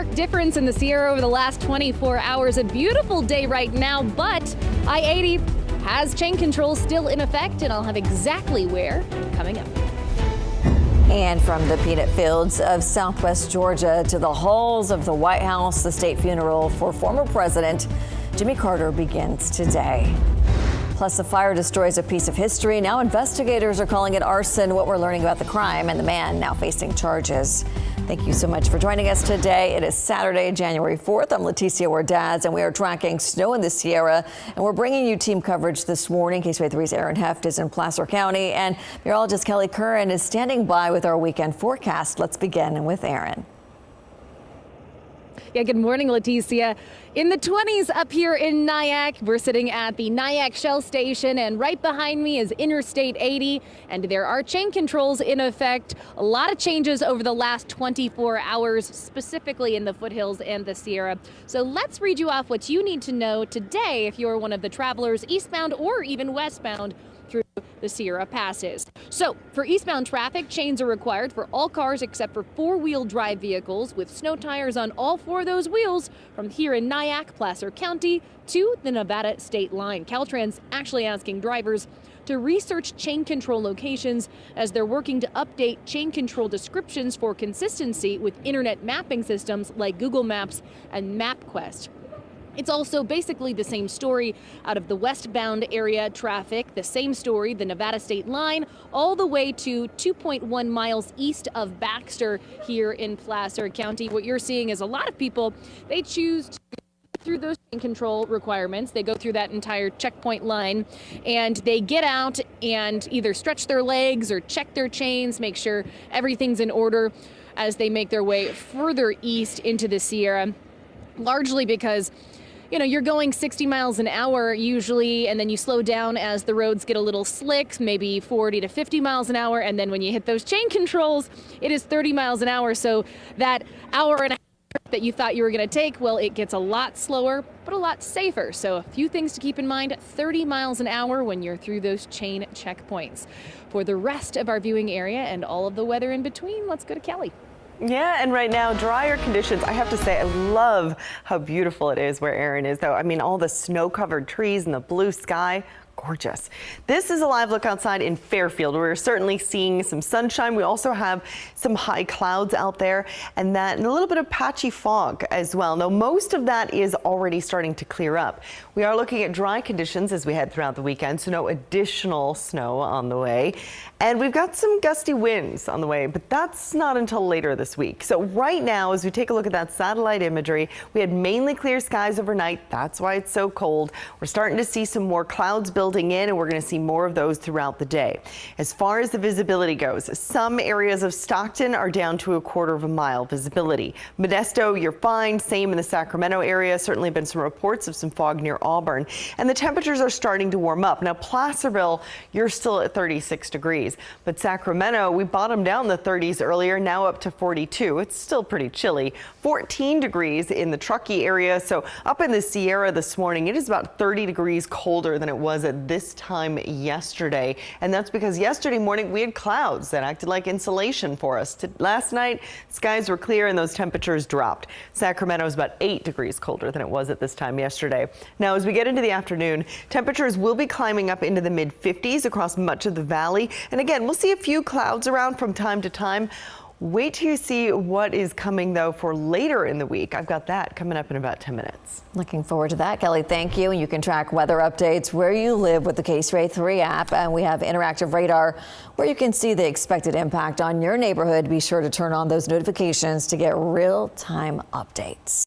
stark difference in the Sierra over the last 24 hours. A beautiful day right now, but I-80 has chain control still in effect, and I'll have exactly where coming up. And from the peanut fields of Southwest Georgia to the halls of the White House, the state funeral for former President Jimmy Carter begins today. Plus, the fire destroys a piece of history. Now investigators are calling it arson. What we're learning about the crime and the man now facing charges. Thank you so much for joining us today. It is Saturday, January 4th. I'm Leticia Ordaz, and we are tracking snow in the Sierra. And we're bringing you team coverage this morning. KSRA 3's Aaron Heft is in Placer County, and meteorologist Kelly Curran is standing by with our weekend forecast. Let's begin with Aaron. Yeah, good morning, Leticia. In the 20s up here in Nyack, we're sitting at the Nyack Shell Station, and right behind me is Interstate 80, and there are chain controls in effect. A lot of changes over the last 24 hours, specifically in the foothills and the Sierra. So let's read you off what you need to know today if you're one of the travelers eastbound or even westbound through the Sierra passes. So for eastbound traffic, chains are required for all cars except for four-wheel drive vehicles with snow tires on all four of those wheels from here in Nyack, Placer County to the Nevada state line. Caltrans actually asking drivers to research chain control locations as they're working to update chain control descriptions for consistency with internet mapping systems like Google Maps and MapQuest. It's also basically the same story out of the westbound area traffic, the same story, the Nevada state line, all the way to 2.1 miles east of Baxter here in Placer County. What you're seeing is a lot of people, they choose to go through those chain control requirements. They go through that entire checkpoint line and they get out and either stretch their legs or check their chains, make sure everything's in order as they make their way further east into the Sierra, largely because you're going 60 miles an hour usually, and then you slow down as the roads get a little slick, maybe 40 to 50 miles an hour. And then when you hit those chain controls, it is 30 miles an hour. So that hour and a half that you thought you were going to take, well, it gets a lot slower, but a lot safer. So a few things to keep in mind: 30 miles an hour when you're through those chain checkpoints. For the rest of our viewing area and all of the weather in between, let's go to Kelly. Yeah, and right now, drier conditions. I have to say, I love how beautiful it is where Aaron is, though. I mean, all the snow-covered trees and the blue sky. Gorgeous. This is a live look outside in Fairfield. We're certainly seeing some sunshine. We also have some high clouds out there and a little bit of patchy fog as well. Now, most of that is already starting to clear up. We are looking at dry conditions as we head throughout the weekend, so no additional snow on the way. And we've got some gusty winds on the way, but that's not until later this week. So right now, as we take a look at that satellite imagery, we had mainly clear skies overnight. That's why it's so cold. We're starting to see some more clouds building in, and we're going to see more of those throughout the day. As far as the visibility goes, some areas of Stockton are down to 1/4 mile visibility. Modesto, you're fine. Same in the Sacramento area. Certainly been some reports of some fog near Auburn, and the temperatures are starting to warm up. Now, Placerville, you're still at 36 degrees, but Sacramento, we bottomed down the 30s earlier, now up to 42. It's still pretty chilly. 14 degrees in the Truckee area. So up in the Sierra this morning, it is about 30 degrees colder than it was at this time yesterday, and that's because yesterday morning we had clouds that acted like insulation for us. Last night, skies were clear and those temperatures dropped. Sacramento is about 8 degrees colder than it was at this time yesterday. Now, as we get into the afternoon, temperatures will be climbing up into the mid-50s across much of the valley, and again, we'll see a few clouds around from time to time. Wait till you see what is coming, though, for later in the week. I've got that coming up in about 10 minutes. Looking forward to that, Kelly. Thank you. And you can track weather updates where you live with the KSRA 3 app. And we have interactive radar where you can see the expected impact on your neighborhood. Be sure to turn on those notifications to get real-time updates.